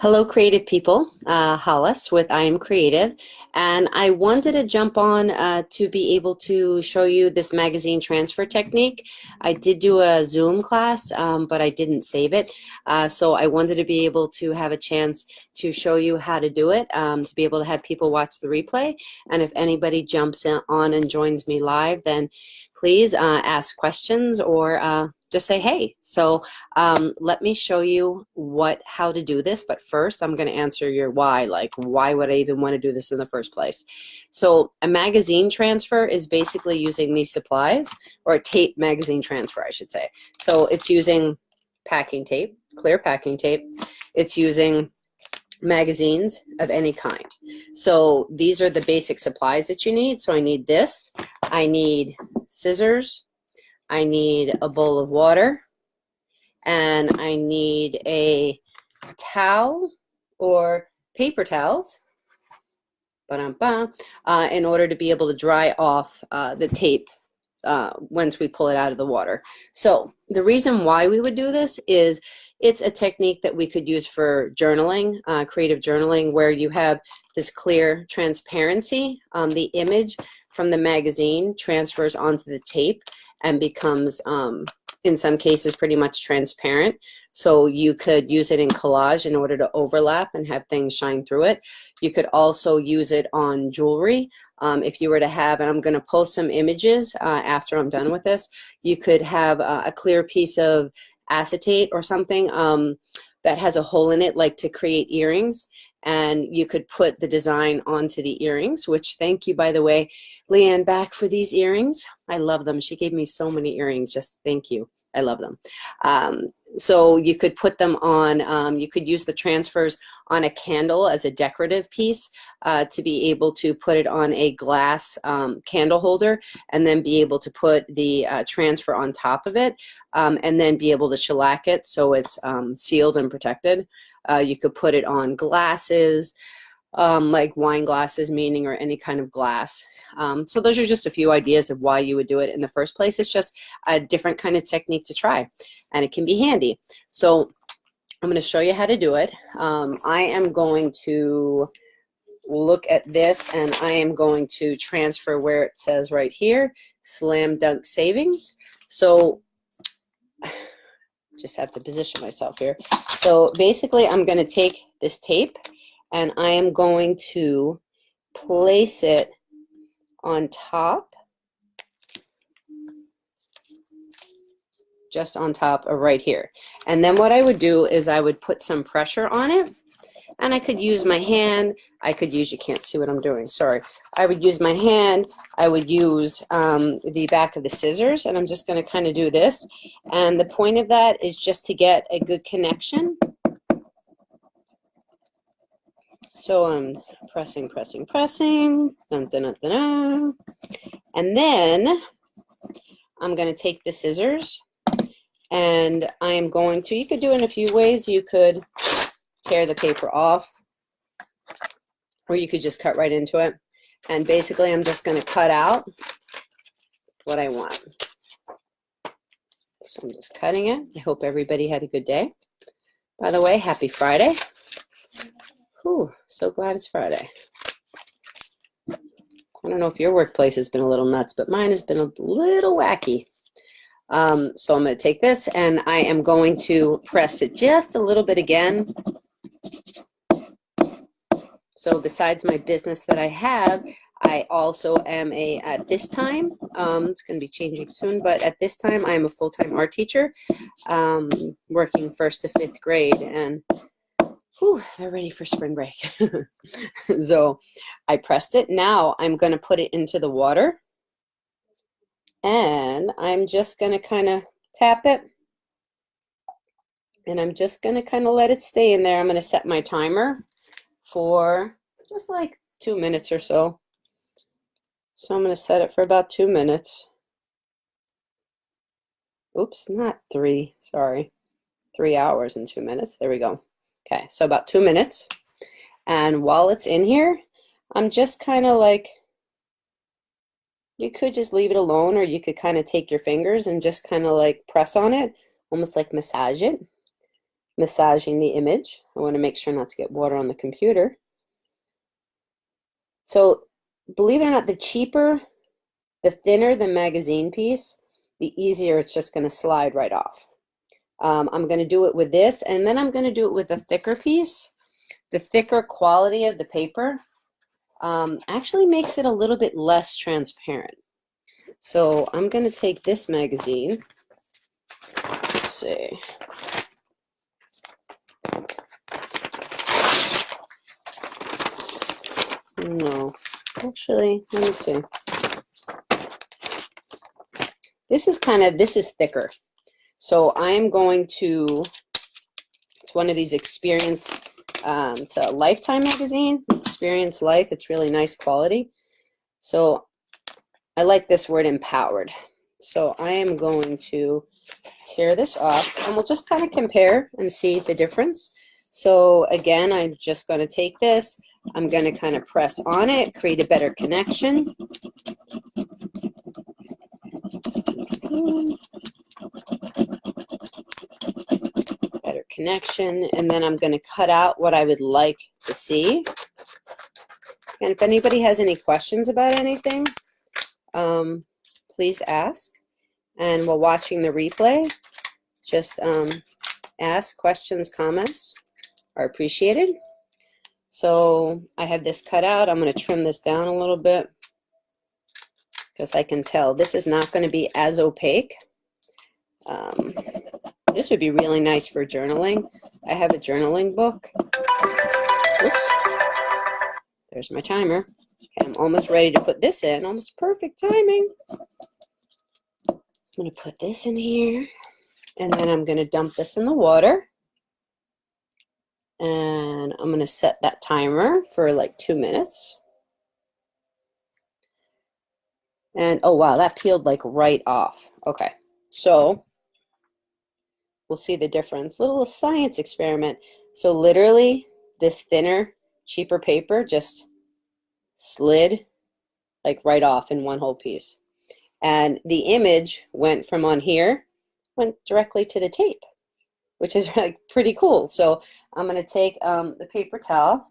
Hello, creative people. Hollis with I Am Creative. And I wanted to jump on to be able to show you this magazine transfer technique. I did do a Zoom class, but I didn't save it. So I wanted to be able to have a chance to show you how to do it, to be able to have people watch the replay. And if anybody jumps on and joins me live, then please ask questions or just say hey. So let me show you how to do this, but first I'm going to answer your why, like why would I even want to do this in the first place. So a magazine transfer is basically using these supplies, or a tape magazine transfer I should say. So it's using packing tape, clear packing tape. It's using magazines of any kind. So these are the basic supplies that you need. So I need this, I need scissors, I need a bowl of water, and I need a towel or paper towels in order to be able to dry off the tape once we pull it out of the water. So the reason why we would do this is it's a technique that we could use for journaling, creative journaling, where you have this clear transparency. The image from the magazine transfers onto the tape and becomes, in some cases, pretty much transparent. So you could use it in collage in order to overlap and have things shine through it. You could also use it on jewelry. If you were to have, and I'm going to post some images after I'm done with this, you could have a clear piece of acetate or something that has a hole in it, like to create earrings, and you could put the design onto the earrings, which, thank you, by the way, Leanne Back, for these earrings. I love them. She gave me so many earrings. Just thank you. I love them. So you could put them on, you could use the transfers on a candle as a decorative piece to be able to put it on a glass candle holder, and then be able to put the transfer on top of it, and then be able to shellac it so it's sealed and protected. You could put it on glasses, like wine glasses, meaning, or any kind of glass. So those are just a few ideas of why you would do it in the first place. It's just a different kind of technique to try, and it can be handy. So I'm going to show you how to do it. I am going to look at this, and I am going to transfer where it says right here, Slam Dunk Savings. So just have to position myself here. So basically I'm going to take this tape and I am going to place it on top, just on top of right here. And then what I would do is I would put some pressure on it, and I could use my hand. I could use, you can't see what I'm doing, sorry. I would use my hand. I would use the back of the scissors, and I'm just going to kind of do this. And the point of that is just to get a good connection. So I'm pressing, pressing, pressing, dun, dun, dun, dun, dun. And then I'm going to take the scissors, and I am going to, you could do it in a few ways. You could tear the paper off, or you could just cut right into it. And basically I'm just going to cut out what I want. So I'm just cutting it. I hope everybody had a good day. By the way, happy Friday. Whew, so glad it's Friday. I don't know if your workplace has been a little nuts, but mine has been a little wacky. So I'm going to take this, and I am going to press it just a little bit again. So besides my business that I have, I also am at this time, it's going to be changing soon, but at this time I am a full-time art teacher, working 1st to 5th grade, and whew, they're ready for spring break. So I pressed it. Now I'm going to put it into the water, and I'm just going to kind of tap it, and I'm just going to kind of let it stay in there. I'm going to set my timer for just like 2 minutes or so. So I'm going to set it for about 2 minutes. Oops, not 3, sorry. 3 hours and 2 minutes. There we go. Okay, so about 2 minutes. And while it's in here, I'm just kind of like, you could just leave it alone, or you could kind of take your fingers and just kind of like press on it, almost like massage it. massaging the image. I want to make sure not to get water on the computer. So believe it or not, the cheaper, the thinner the magazine piece, the easier it's just going to slide right off. I'm going to do it with this, and then I'm going to do it with a thicker piece. The thicker quality of the paper actually makes it a little bit less transparent. So I'm going to take this magazine. Let's see. No, actually, let me see. This is thicker. So I am going to, it's one of these Experience, it's a Lifetime magazine, Experience Life. It's really nice quality. So I like this word empowered. So I am going to tear this off, and we'll just kind of compare and see the difference. So again, I'm just going to take this. I'm going to kind of press on it, create a better connection. Better connection. And then I'm going to cut out what I would like to see. And if anybody has any questions about anything, please ask. And while watching the replay, just ask questions, comments are appreciated. So I have this cut out. I'm going to trim this down a little bit because I can tell this is not going to be as opaque. This would be really nice for journaling. I have a journaling book. Oops. There's my timer. Okay, I'm almost ready to put this in. Almost perfect timing. I'm going to put this in here, and then I'm going to dump this in the water. And I'm going to set that timer for like 2 minutes. And oh wow, that peeled like right off. Okay, so we'll see the difference. Little science experiment. So literally this thinner, cheaper paper just slid like right off in one whole piece. And the image went from on here, went directly to the tape, which is like pretty cool. So I'm going to take the paper towel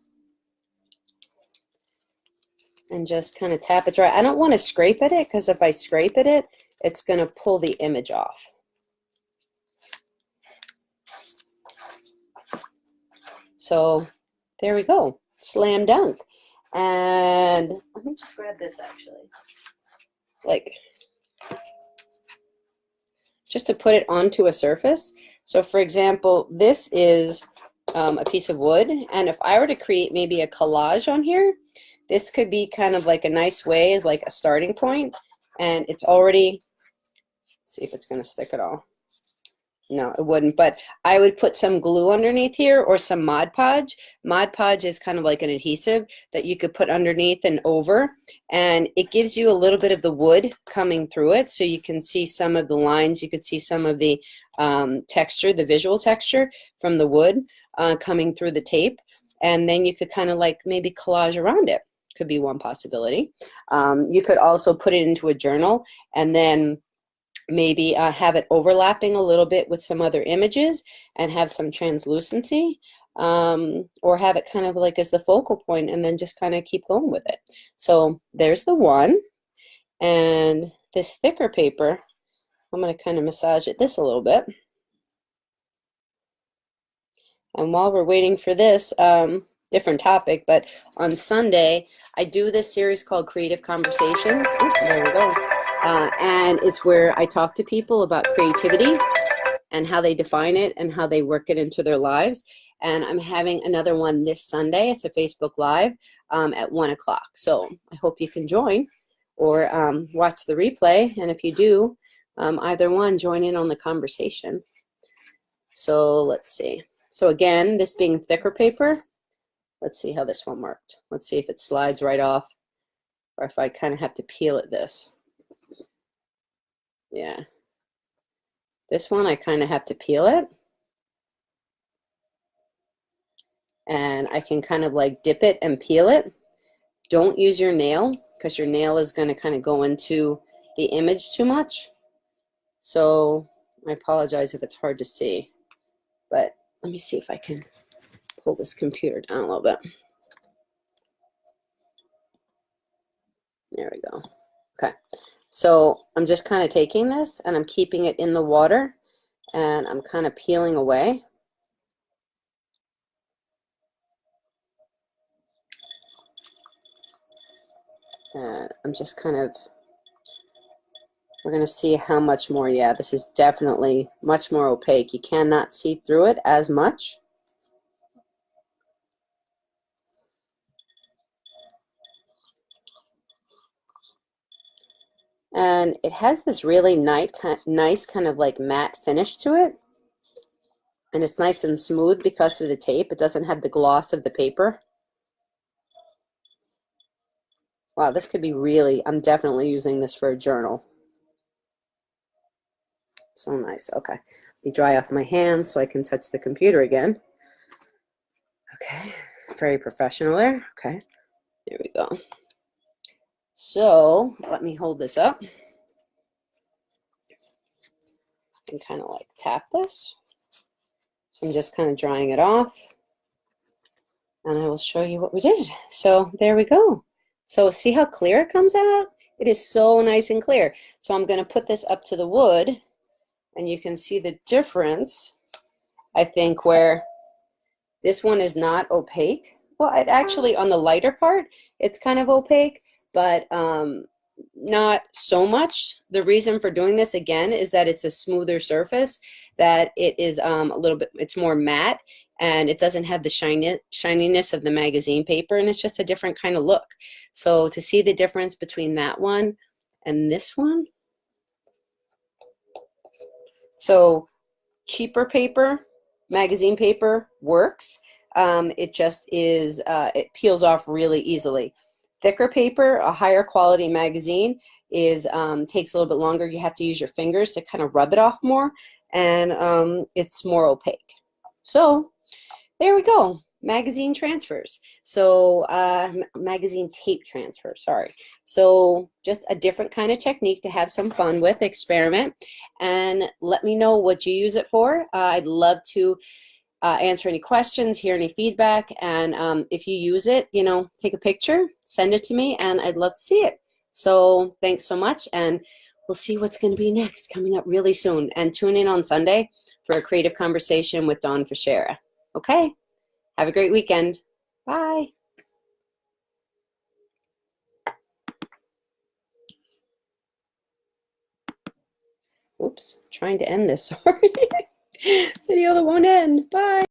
and just kind of tap it dry. I don't want to scrape at it because if I scrape at it, it's going to pull the image off. So there we go, slam dunk. And let me just grab this actually, like just to put it onto a surface. So for example, this is a piece of wood, and if I were to create maybe a collage on here, this could be kind of like a nice way as like a starting point. And it's already, let's see if it's going to stick at all. No, it wouldn't, but I would put some glue underneath here or some Mod Podge. Mod Podge is kind of like an adhesive that you could put underneath and over, and it gives you a little bit of the wood coming through it, so you can see some of the lines, you could see some of the texture, the visual texture from the wood coming through the tape, and then you could kind of like maybe collage around it. Could be one possibility. You could also put it into a journal and then maybe have it overlapping a little bit with some other images and have some translucency, or have it kind of like as the focal point and then just kind of keep going with it. So there's the one. And this thicker paper, I'm going to kind of massage it this a little bit. And while we're waiting for this, different topic, but on Sunday, I do this series called Creative Conversations. Ooh, there we go. And it's where I talk to people about creativity and how they define it and how they work it into their lives. And I'm having another one this Sunday. It's a Facebook Live at 1 o'clock. So I hope you can join or watch the replay. And if you do, either one, join in on the conversation. So let's see. So again, this being thicker paper, let's see how this one worked. Let's see if it slides right off or if I kind of have to peel at this. Yeah. This one I kind of have to peel it. And I can kind of like dip it and peel it. Don't use your nail because your nail is going to kind of go into the image too much. So I apologize if it's hard to see. But let me see if I can pull this computer down a little bit. There we go. Okay, so I'm just kind of taking this and I'm keeping it in the water and I'm kind of peeling away. And I'm just kind of, we're going to see how much more. Yeah, this is definitely much more opaque. You cannot see through it as much. And it has this really nice kind of like matte finish to it. And it's nice and smooth because of the tape. It doesn't have the gloss of the paper. Wow, this could be really, I'm definitely using this for a journal. So nice. Okay. Let me dry off my hands so I can touch the computer again. Okay. Very professional there. Okay. There we go. So let me hold this up and kind of like tap this. So I'm just kind of drying it off and I will show you what we did. So there we go. So see how clear it comes out? It is so nice and clear. So I'm going to put this up to the wood and you can see the difference, I think, where this one is not opaque. Well, it actually, on the lighter part, it's kind of opaque, but not so much. The reason for doing this, again, is that it's a smoother surface, that it is a little bit, it's more matte, and it doesn't have the shininess of the magazine paper, and it's just a different kind of look. So to see the difference between that one and this one, so cheaper paper, magazine paper works. It just is, it peels off really easily. Thicker paper, a higher quality magazine, is takes a little bit longer. You have to use your fingers to kind of rub it off more, and it's more opaque. So there we go. Magazine transfers. So magazine tape transfer, sorry. So just a different kind of technique to have some fun with, experiment, and let me know what you use it for. I'd love to answer any questions, hear any feedback, and if you use it, you know, take a picture, send it to me, and I'd love to see it. So thanks so much, and we'll see what's going to be next, coming up really soon. And tune in on Sunday for a creative conversation with Dawn Fischera. Okay? Have a great weekend. Bye. Oops, trying to end this, sorry. Video that won't end. Bye.